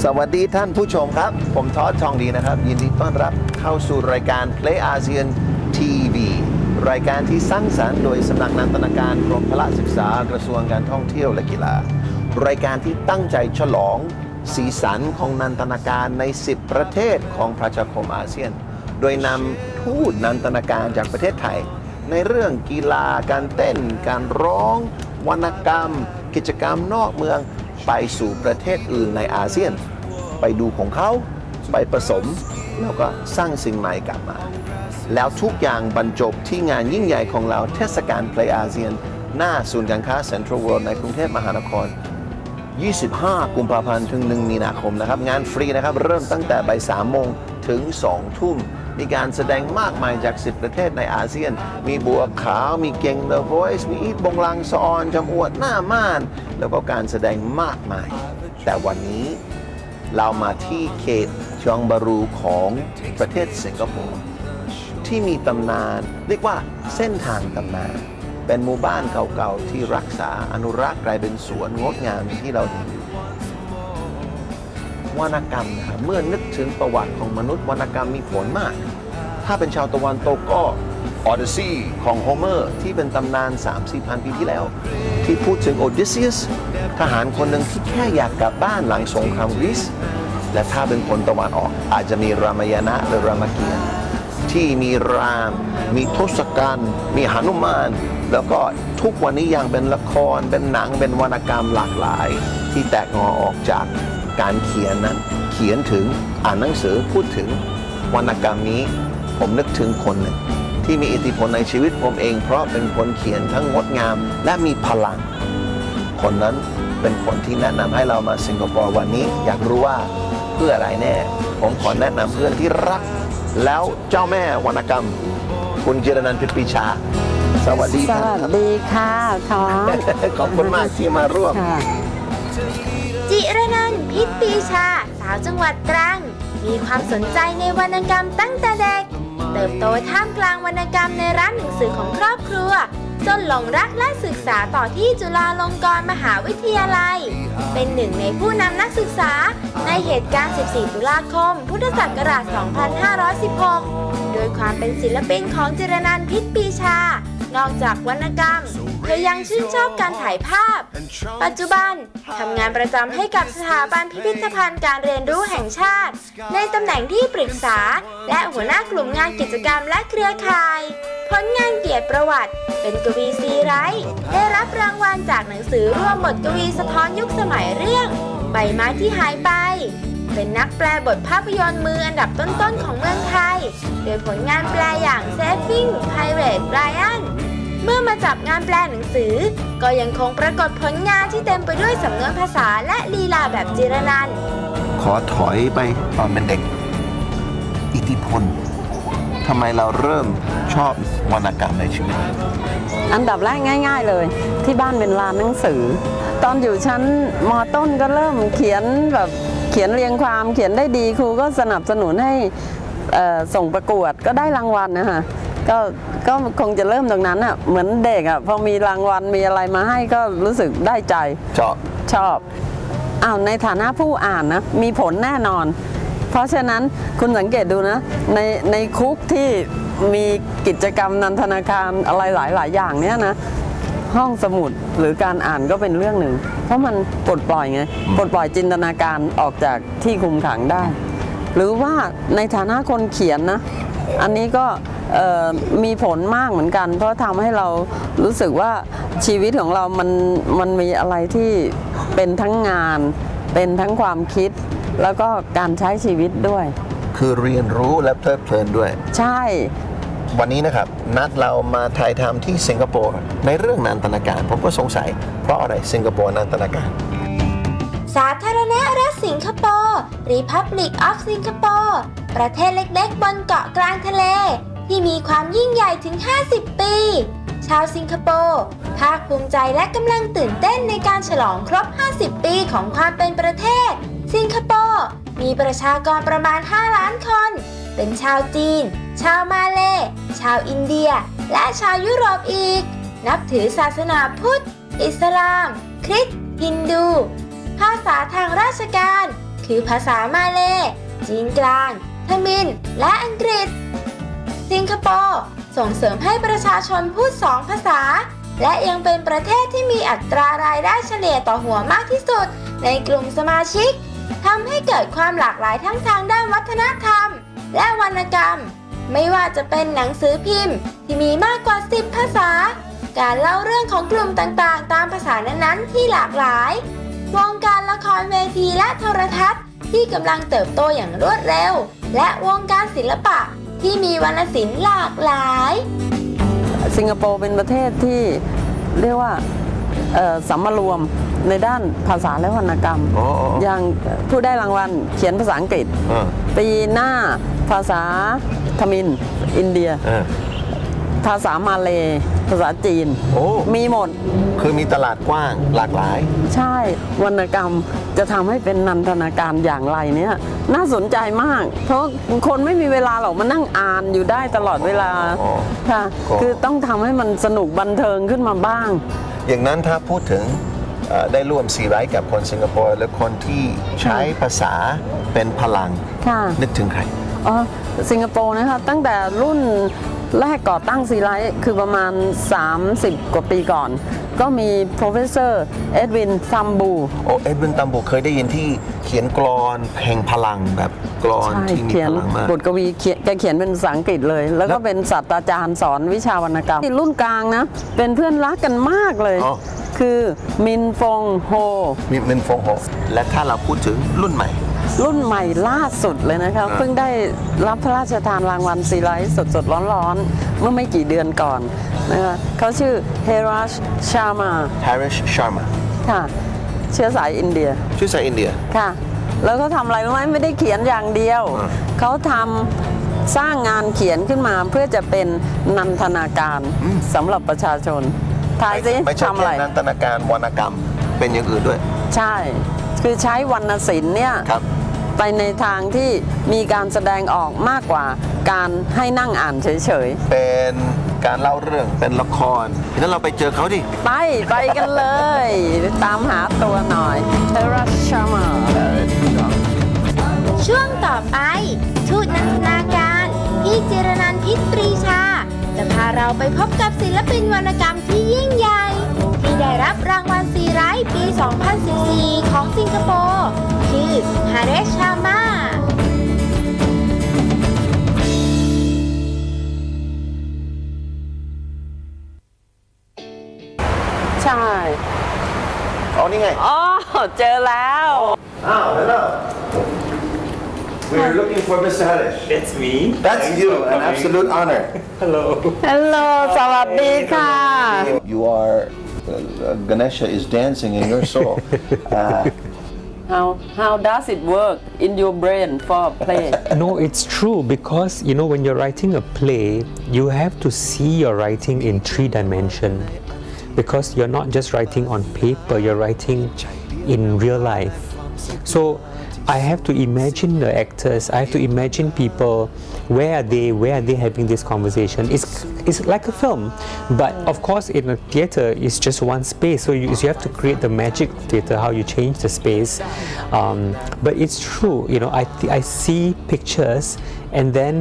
สวัสดีท่านผู้ชมครับผมทอดทองดีนะครับยินดีต้อนรับเข้าสู่รายการ Play Asean TV รายการที่สร้างสรรค์โดยสำนักนันทนาการกรมพละศึกษากระทรวงการท่องเที่ยวและกีฬารายการที่ตั้งใจฉลองสีสันของนันทนาการใน10ประเทศของประชาคมอาเซียนโดยนำทูตนันทนาการจากประเทศไทยในเรื่องกีฬาการเต้นการร้องวรรณกรรมกิจกรรมนอกเมืองไปสู่ประเทศอื่นในอาเซียนไปดูของเขาไปผสมแล้วก็สร้างสิ่งใหม่กลับมาแล้วทุกอย่างบรรจบที่งานยิ่งใหญ่ของเราเทศกาล Play Asean หน้าศูนย์การค้าเซ็นทรัลเวิลด์ในกรุงเทพมหานคร25 กุมภาพันธ์ถึง 1 มีนาคมนะครับงานฟรีนะครับเริ่มตั้งแต่บ่าย 3 โมงถึง 2 ทุ่มมีการแสดงมากมายจาก10ประเทศในอาเซียนมีบัวขาวมีเก่ง The Voice มีอีทบงลังซอนจำอวดหน้าม่านแล้วก็การแสดงมากมายแต่วันนี้เรามาที่เขตจองบารูของประเทศสิงคโปร์ที่มีตำนานเรียกว่าเส้นทางตำนานเป็นหมู่บ้านเก่าๆที่รักษาอนุรักษ์กลายเป็นสวนงดงามที่เราเห็นวรรณกรรมนะครับเมื่อนึกถึงประวัติของมนุษย์วรรณกรรมมีผลมากถ้าเป็นชาวตะวันตกก็ Odyssey ของโฮเมอร์ที่เป็นตำนาน 3-4 พันปีที่แล้วที่พูดถึงโอดิซิอุสทหารคนหนึ่งที่แค่อยากกลับบ้านหลังสงครามกรีซและถ้าเป็นคนตะวันออกอาจจะมีรามายณะหรือรามเกียรติ์ที่มีรามมีทศกัณฐ์มีหนุมานแล้วก็ทุกวันนี้ยังเป็นละครเป็นหนังเป็นวรรณกรรมหลากหลายที่แตกงอออกจากการเขียนนั้นเขียนถึงอ่านหนังสือพูดถึงวรรณกรรมนี้ผมนึกถึงคนหนึ่งที่มีอิทธิพลในชีวิตผมเองเพราะเป็นคนเขียนทั้งงดงามและมีพลังคนนั้นเป็นคนที่แนะนำให้เรามาสิงคโปร์วันนี้อยากรู้ว่าเพื่ออะไรแน่ผมขอแนะนำเพื่อนที่รักแล้วเจ้าแม่วรรณกรรมคุณจิรนันท์ พิษปีชาสวัสดีครับ สวัสดีค่ะทอขอบคุณมากที่มาร่วมจิรนันท์ พิษปีชาสาวจังหวัดตรังมีความสนใจในวรรณกรรมตั้งแต่เด็กเติบโตท่ามกลางวรรณกรรมในร้านหนังสือของครอบครัวจนหลงรักและศึกษาต่อที่จุฬาลงกรณ์มหาวิทยาลัยเป็นหนึ่งในผู้นำนักศึกษาในเหตุการณ์ 14 ตุลาคม พุทธศักราช 2516 โดยความเป็นศิลปินของจิรนันท์ พิษปีชานอกจากวรรณกรรมเธอยังชื่นชอบการถ่ายภาพปัจจุบันทำงานประจำให้กับสถาบันพิพิธภัณฑ์การเรียนรู้แห่งชาติในตำแหน่งที่ปรึกษาและหัวหน้ากลุ่มงานกิจกรรมและเครือข่ายผลงานเกียรติประวัติเป็นกวีซีไรต์ได้รับรางวัลจากหนังสือร่วมบทกวีสะท้อนยุคสมัยเรื่องใบไม้ที่หายไปเป็นนักแปลบทภาพยนตร์มืออันดับต้นๆของเมืองไทยโดยผลงานแปลอย่าง Saving Private Ryan เมื่อมาจับงานแปลหนังสือก็ยังคงปรากฏผลงานที่เต็มไปด้วยสำนวนภาษาและลีลาแบบจิรนันท์ขอถอยไปตอนเป็นเด็กอิทธิพลทำไมเราเริ่มชอบวรรณกรรมในชีวิตอันดับแรกง่ายๆเลยที่บ้านเป็นร้านหนังสือตอนอยู่ชั้นม.ต้นก็เริ่มเขียนแบบเขียนเรียงความเขียนได้ดีครูก็สนับสนุนให้ส่งประกวดก็ได้รางวัลนะคะก็คงจะเริ่มตรงนั้นอ่ะเหมือนเด็กอ่ะพอมีรางวัลมีอะไรมาให้ก็รู้สึกได้ใจชอบในฐานะผู้อ่านนะมีผลแน่นอนเพราะฉะนั้นคุณสังเกตดูนะในคุกที่มีกิจกรรมนันทนาการอะไรหลายอย่างเนี้ยนะห้องสมุดหรือการอ่านก็เป็นเรื่องหนึ่งเพราะมันปลดปล่อยไงปลดปล่อยจินตนาการออกจากที่คุมขังได้หรือว่าในฐานะคนเขียนนะอันนี้ก็มีผลมากเหมือนกันเพราะทำให้เรารู้สึกว่าชีวิตของเรามันมีอะไรที่เป็นทั้งงานเป็นทั้งความคิดแล้วก็การใช้ชีวิตด้วยคือเรียนรู้และเพลิดเพลินด้วยใช่วันนี้นะครับนัดเรามาถ่ายทำที่สิงคโปร์ในเรื่องนันทนาการผมก็สงสัยเพราะอะไรสิงคโปร์นันทนาการสาธารณรัฐสิงคโปร์ Republic of Singapore ประเทศเล็กๆบนเกาะกลางทะเลที่มีความยิ่งใหญ่ถึง50ปีชาวสิงคโปร์ภาคภูมิใจและกำลังตื่นเต้นในการฉลองครบ50ปีของความเป็นประเทศสิงคโปร์มีประชากรประมาณ5 ล้านคนเป็นชาวจีนชาวมาเลย์ชาวอินเดียและชาวยุโรปอีกนับถือศาสนาพุทธอิสลามคริสต์ฮินดูภาษาทางราชการ คือภาษามาเลย์จีนกลางทมิฬและอังกฤษสิงคโปร์ส่งเสริมให้ประชาชนพูด2 ภาษาและยังเป็นประเทศที่มีอัตรารายได้เฉลี่ยต่อหัวมากที่สุดในกลุ่มสมาชิกทำให้เกิดความหลากหลายทั้งทางด้านวัฒนธรรมและวรรณกรรมไม่ว่าจะเป็นหนังสือพิมพ์ที่มีมากกว่า10 ภาษาการเล่าเรื่องของกลุ่มต่างๆตามภาษานั้นๆที่หลากหลายวงการละครเวทีและโทรทัศน์ที่กำลังเติบโตอย่างรวดเร็วและวงการศิลปะที่มีวรรณศิลป์หลากหลายสิงคโปร์เป็นประเทศที่เรียกว่าสัมมารวมในด้านภาษาและวรรณกรรมอย่างผู้ได้รางวัลเขียนภาษาอังกฤษปีหน้าภาษาทมิฬอินเดียภาษามาเลย์ภาษาจีนมีหมดคือมีตลาดกว้างหลากหลายใช่วรรณกรรมจะทำให้เป็นนันทนาการอย่างไรเนี่ยน่าสนใจมากเพราะคนไม่มีเวลาหรอกมานั่งอ่านอยู่ได้ตลอดเวลาค่ะคือต้องทำให้มันสนุกบันเทิงขึ้นมาบ้างอย่างนั้นถ้าพูดถึงได้ร่วมซีไรส์กับคนสิงคโปร์และคนที่ใช้ภาษาเป็นพลังนึกถึงใครสิงคโปร์นะคะตั้งแต่รุ่นแรกก่อตั้งซีไรส์คือประมาณ30 กว่าปีก่อนก็มี professor เอ็ดวินซัมบูเอ็ดวินซัมบูเคยได้ยินที่เขียนกลอนแห่งพลังแบบกลอนที่มีพลังมากบทกวีแกเขียนเป็นภาษาอังกฤษเลยแล้วก็เป็นศาสตราจารย์สอนวิชาวรรณกรรมรุ่นกลางนะเป็นเพื่อนรักกันมากเลยคือมินฟงโฮและถ้าเราพูดถึงรุ่นใหม่ล่าสุดเลยนะครับเพิ่งได้รับพระราชทานรางวัลซีไรส์สดๆร้อนๆเมื่อไม่กี่เดือนก่อนนะคะเขาชื่อเฮรัชชาร์มาค่ะเชื้อสายอินเดียค่ะแล้วก็ทำอะไรรู้ไหมไม่ได้เขียนอย่างเดียวเขาทำสร้างงานเขียนขึ้นมาเพื่อจะเป็นนันทนาการสำหรับประชาชนทายสิทำอะไรนันทนาการวรรณกรรมเป็นอย่างอื่นด้วยใช่คือใช้วรรณศิลป์เนี่ยไปในทางที่มีการแสดงออกมากกว่าการให้นั่งอ่านเฉยๆเป็นการเล่าเรื่องเป็นละครงั้นเราไปเจอเขาดิไปกันเลยตามหาตัวหน่อยเทรัชชามาช่วงต่อไปทูตนันทนาการพี่จิรนันท์ พิษปรีชาจะพาเราไปพบกับศิลปินวรรณกรรมที่ยิ่งใหญ่ที่ได้รับรางวัลซีไรส์ปี 2014 ของสิงคโปร์คือฮาเรช ชาร์มาใช่นี่ไงเจอแล้ว hello We're looking for Mr. Harish. That's me. That's you. An absolute honor. Hello. สวัสดีค่ะ You are Ganesha is dancing in your soul. How does it work in your brain for a play? No, it's true because when you're writing a play, you have to see your writing in 3 dimensions. Because you're not just writing on paper, you're writing in real life. So I have to imagine the actors, I have to imagine people, where are they having this conversation. It's like a film, but of course in a theater it's just one space, so you have to create the magic of theater, how you change the space. But it's true, I see pictures and then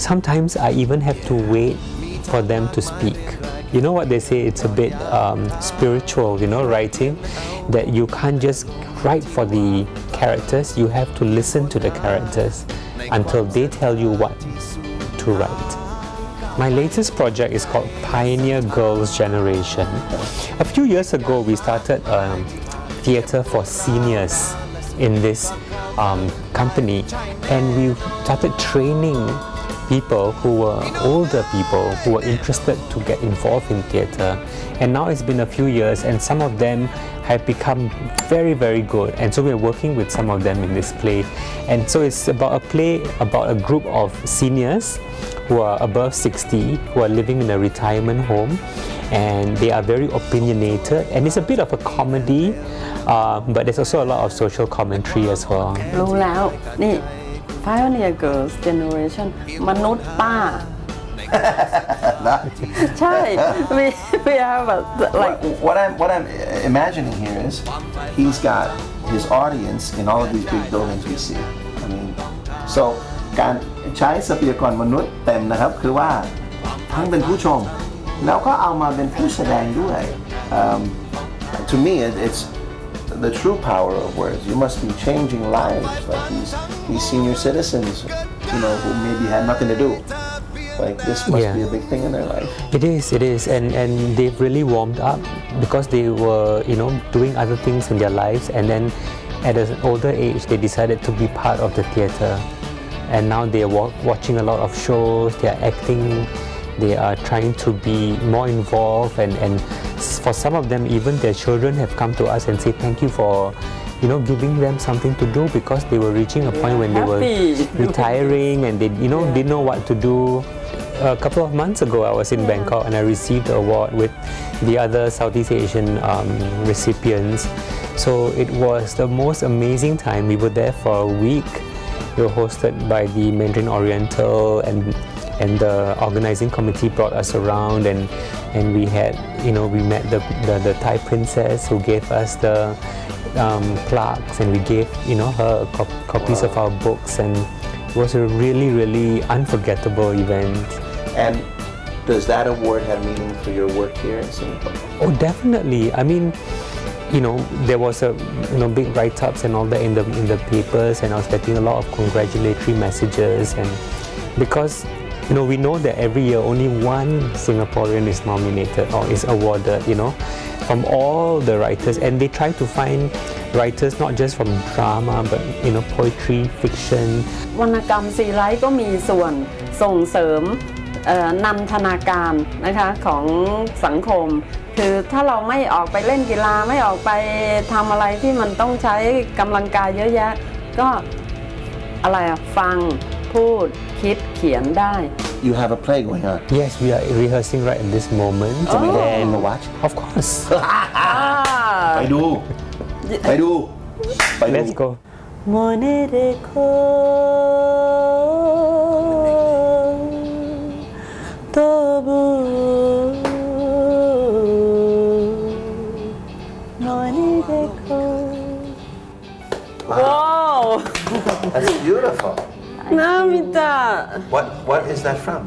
sometimes I even have to wait for them to speak. You know what they say, it's a bit spiritual, writing, that you can't just write for the characters, you have to listen to the characters until they tell you what to write. My latest project is called Pioneer Girls Generation. A few years ago, we started theatre for seniors in this company, and we started training people who were older people who were interested to get involved in theatre. And now it's been a few years and some of them have become very, very good. And so we're working with some of them in this play. And so it's about a play about a group of seniors who are above 60, who are living in a retirement home. And they are very opinionated. And it's a bit of a comedy, but there's also a lot of social commentary as well. รู้แล้วนี่Pioneer Girls Generation มนุษย์ป้าใช่ we have like what I'm imagining here is he's got his audience in all of these big buildings we see. I mean, so การใช้ทรัพยากรมนุษย์เต็มนะครับคือว่าทั้งเป็นผู้ชมแล้วก็เอามาเป็นผู้แสดงด้วย to me it's the true power of words. You must be changing lives, like these senior citizens, who maybe had nothing to do. Like this must be a big thing in their life. It is, and they've really warmed up because they were, doing other things in their lives, and then at an older age they decided to be part of the theatre, and now they are watching a lot of shows. They are acting. They are trying to be more involved, and for some of them, even their children have come to us and say thank you for, giving them something to do because they were reaching a point when they were retiring and they, didn't know what to do. A couple of months ago, I was in Bangkok and I received the award with the other Southeast Asian recipients. So it was the most amazing time. We were there for a week. We were hosted by the Mandarin Oriental and the organizing committee brought us around and we had, we met the Thai princess who gave us the plaques and we gave, her copies of our books, and it was a really, really unforgettable event. And does that award have meaning for your work here in Singapore? Oh, definitely. I mean, there was a big write-ups and all that in the papers, and I was getting a lot of congratulatory messages, and because we know that every year only one Singaporean is nominated or is awarded, from all the writers, and they try to find writers not just from drama but poetry, fiction. วรรณกรรมซีไรต์ก็มีส่วนส่งเสริมนันทนาการนะคะของสังคมคือถ้าเราไม่ออกไปเล่นกีฬาไม่ออกไปทำอะไรที่มันต้องใช้กำลังกายเยอะแยะก็อะไรฟังพูดคิดเขียนได้ You have a play going on. Yes, we are rehearsing right at this moment. Can we go watch? Of course. ไปดู Let's go. মনে রেখো তবু মনে রেখো Wow That's beautiful. น้ามิตา What is that from?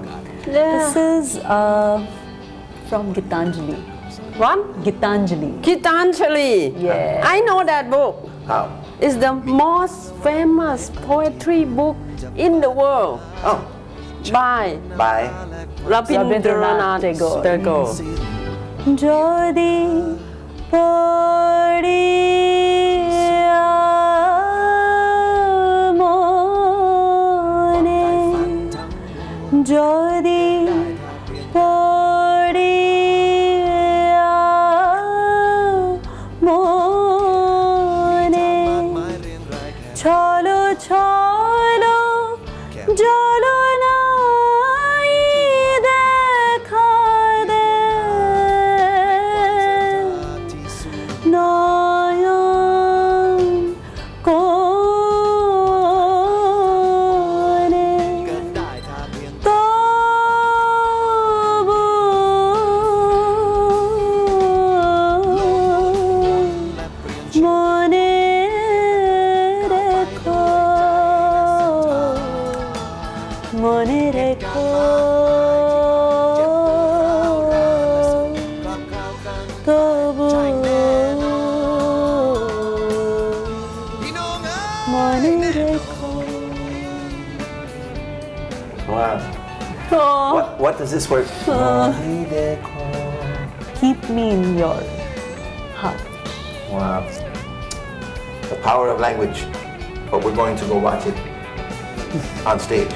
This is from Gitanjali. What? Gitanjali. Gitanjali. Yeah. I know that book. How? It's the most famous poetry book in the world. Oh, By Rabindranath Tagore. যদি পড়িয়া মনে যদি পড়িয়া মনে চলো চলো চলো নাই দেখা দে নয়ন কোণে তবু মনে রেখো মনে রেখো তবু মনে রেখো wow. What does this word? keep me in your heart. Wow. The power of language. But we're going to go watch it on stage.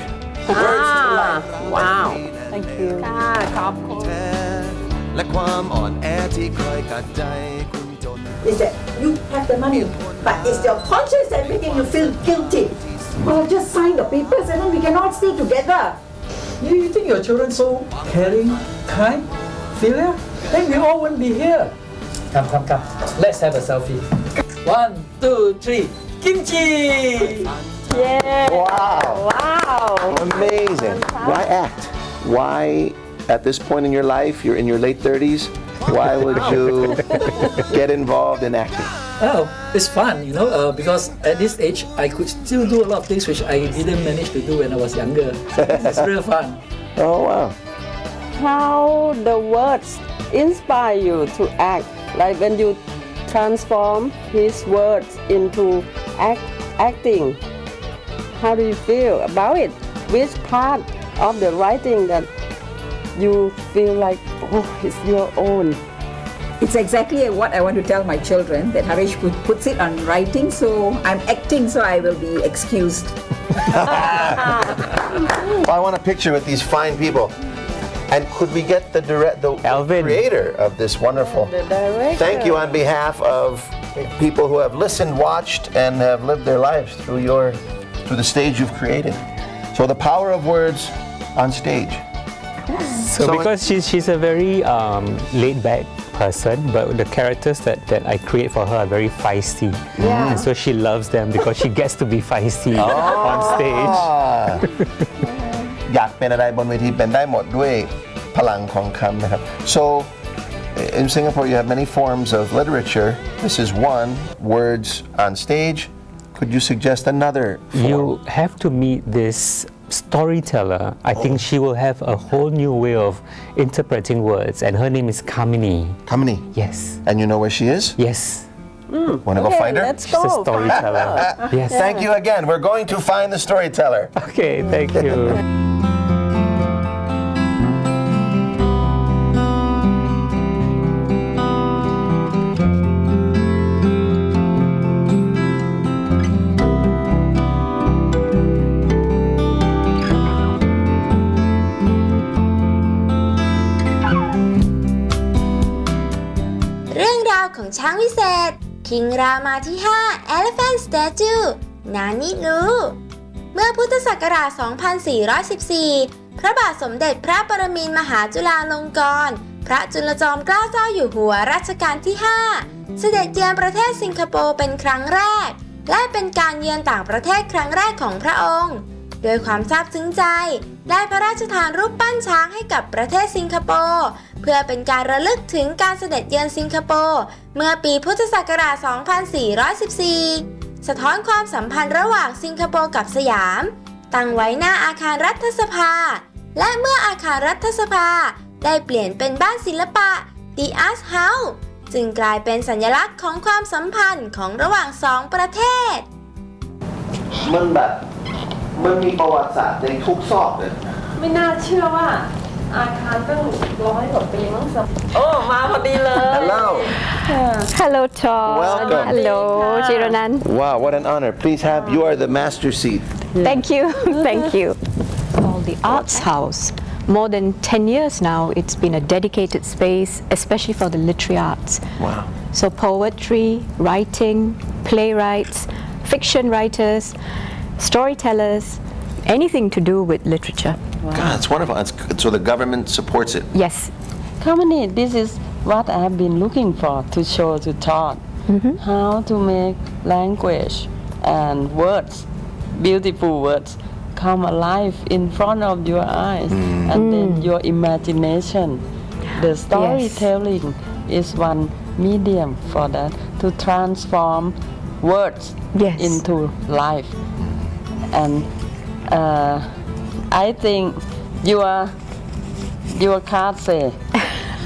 Words to life. Wow. Thank you. ค่ะขอบคุณ และความอ่อนแอที่คอยกัดใจคุณจน is that you have the money, but it's your conscience that making you feel guilty. Well, just sign the papers and then we can all stay together. You think your children so caring, kind, filial? Then we all wouldn't be here. Come. Let's have a selfie. 1, 2, 3. Kimchi! Yeah. Wow. Amazing. Why act? Why, at this point in your life, you're in your late 30s, why would you get involved in acting? Oh, it's fun, because at this age I could still do a lot of things which I didn't manage to do when I was younger. It's real fun. Oh, wow. How the words inspire you to act? Like when you transform his words into acting, how do you feel about it? Which part of the writing that you feel like, oh, it's your own? It's exactly what I want to tell my children, that Harish puts it on writing, so I'm acting, so I will be excused. Well, I want a picture with these fine people. And could we get the Alvin. creator of this wonderful? The director. Thank you on behalf of people who have listened, watched, and have lived their lives through the stage you've created. So the power of words on stage. So because she's a very laid back person, but the characters that I create for her are very feisty. Yeah. And so she loves them because she gets to be feisty on stage. อยากเป็นอะไรบนเวทีเป็นได้หมดด้วยพลังของคำนะครับ So in Singapore you have many forms of literature. This is one, words on stage. Could you suggest another form? You have to meet this storyteller. I think she will have a whole new way of interpreting words, and her name is Kamini. Kamini. Yes. And you know where she is? Yes. Want to go find her? Let's She's a go. storyteller. Yes. Thank you again. We're going to find the storyteller. Okay, thank you. เรื่องราวของช้างวิเศษ คิงรามาที่ 5 Elephant Statue นานิรูเมื่อพุทธศักราช 2414 พระบาทสมเด็จพระปรมินทรมหาจุฬาลงกรณ์พระจุลจอมเกล้าเจ้าอยู่หัวรัชกาลที่ 5 เสด็จเยือนประเทศสิงคโปร์เป็นครั้งแรกและเป็นการเยือนต่างประเทศครั้งแรกของพระองค์โดยความซาบซึ้งใจได้พระราชทานรูปปั้นช้างให้กับประเทศสิงคโปร์เพื่อเป็นการระลึกถึงการเสด็จเยือนสิงคโปร์เมื่อปีพุทธศักราช 2414 สะท้อนความสัมพันธ์ระหว่างสิงคโปร์กับสยามตั้งไว้หน้าอาคารรัฐสภาและเมื่ออาคารรัฐสภาได้เปลี่ยนเป็นบ้านศิลปะ The Art House จึงกลายเป็นสัญลักษณ์ของความสัมพันธ์ของระหว่างสองประเทศ มันมีประวัติศาสตร์ในทุกซอกเลย ไม่น่าเชื่อว่าอาคารตั้ง100 กว่าปีมั้งสักโอ้มาพอดีเลย Hello. Hello, Todd. Welcome. Hello, Jiranan. Wow, what an honor. Please have, you are the master seat. Thank you. Thank you. Called the Arts House. More than 10 years now, it's been a dedicated space, especially for the literary arts. Wow. So poetry, writing, playwrights, fiction writers, storytellers, anything to do with literature. God, it's wonderful. So the government supports it. Yes. Company, this is what I have been looking for to show to Todd. How to make language and words, beautiful words, come alive in front of your eyes, and then your imagination. The storytelling is one medium for that, to transform words into life. And I think your card say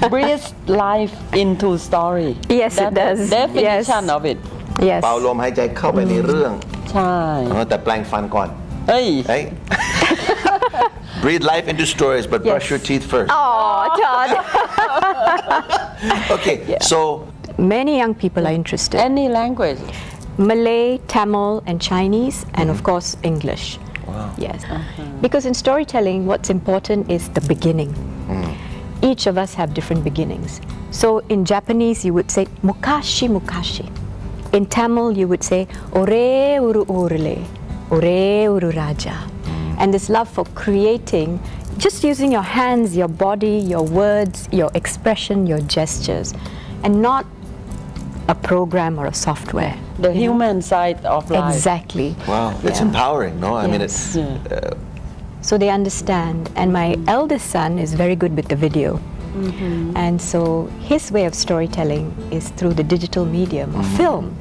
breathe life into story. Yes, it does. Definition of it. Yes. เป่าลมหายใจเข้าไปในเรื่อง ใช่ แต่แปลงฟันก่อน เฮ้ย Hey. Breathe life into stories, but brush your teeth first. Oh, Todd. Okay, so Many young people are interested. Any language. Malay, Tamil, and Chinese, and of course English. Wow. Yes. Because in storytelling, what's important is the beginning. Each of us have different beginnings. So in Japanese, you would say mukashi mukashi. In Tamil, you would say ore uru urule, ore uru raja. And this love for creating, just using your hands, your body, your words, your expression, your gestures, and not a program or a software. The human side of life. Exactly. wow, it's empowering, no? I mean, Yes. it's So they understand. And my eldest son is very good with the video. And so his way of storytelling is through the digital medium of film.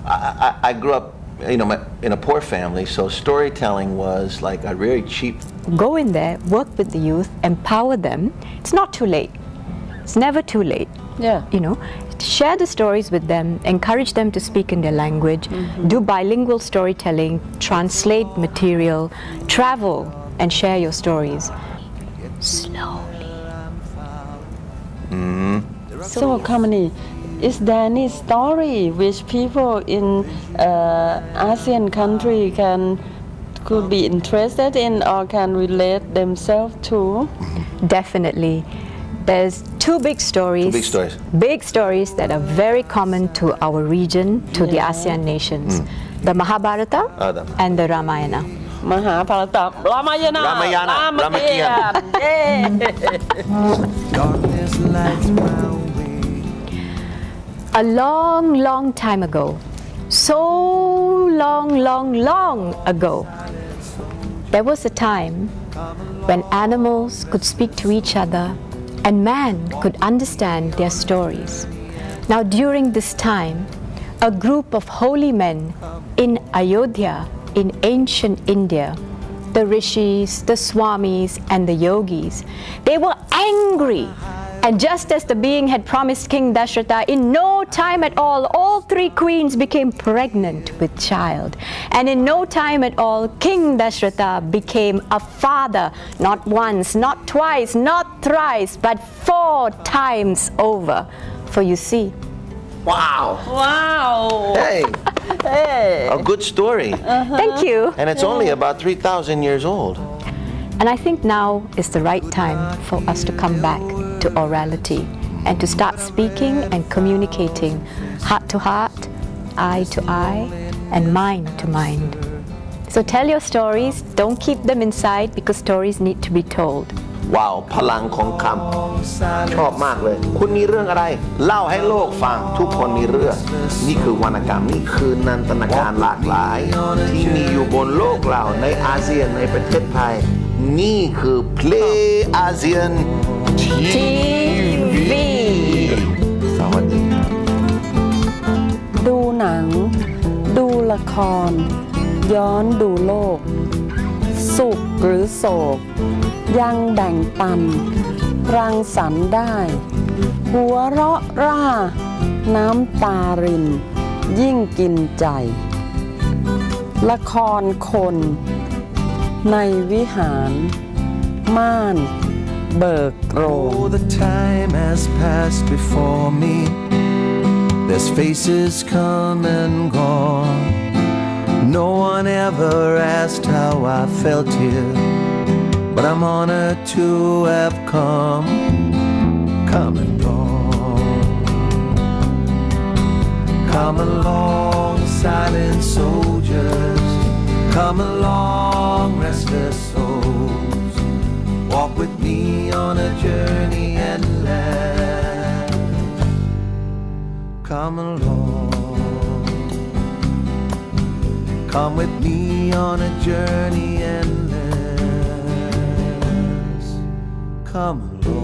I grew up, in a poor family, so storytelling was like a very cheap. Go in there, work with the youth, empower them. It's not too late. It's never too late. Yeah. Share the stories with them, encourage them to speak in their language, do bilingual storytelling, translate material, travel and share your stories. Slowly. So, Kamini, is there any story which people in ASEAN country could be interested in or can relate themselves to? Definitely. There's two big stories. Big stories that are very common to our region, to the ASEAN nations. The Mahabharata and the Ramayana. Mahabharata, Ramayana. Darkness lights my way. A long, long time ago, so long ago, there was a time when animals could speak to each other and man could understand their stories. Now during this time, a group of holy men in Ayodhya, in ancient India, the rishis, the swamis and the yogis, they were angry. And just as the being had promised King Dashratha, in no time at all three queens became pregnant with child. And in no time at all, King Dashratha became a father, not once, not twice, not thrice, but 4 times over. For you see. Wow. Hey. A good story. Thank you. And it's only about 3,000 years old. And I think now is the right time for us to come back to orality and to start speaking and communicating heart to heart, eye to eye, and mind to mind. So tell your stories, don't keep them inside because stories need to be told. ว้าวพลังของคำชอบมากเลยคุณมีเรื่องอะไรเล่าให้โลกฟังทุกคนมีเรื่องนี่คือวรรณกรรมนี่คือนันตนาการหลากหลายที่มีอยู่บนโลกเราในอาเซียนในประเทศไทยนี่คือ Play ASEAN TV สวัสดีครับ ดูหนัง ดูละคร ย้อนดูโลก สุขหรือโศก ยังแบ่งปัน รังสรรค์ได้ หัวเราะร่า น้ำตาริน ยิ่งกินใจ ละครคน ในวิหาร ม่าน เบิกโรง Oh, the time has passed before me. There's faces come and gone. No one ever asked how I felt here, but I'm honored to have come and gone. Come along, silent soldiers. Come along, restless souls. Walk with me on a journey endless. Come along. Come with me on a journey endless. Come along.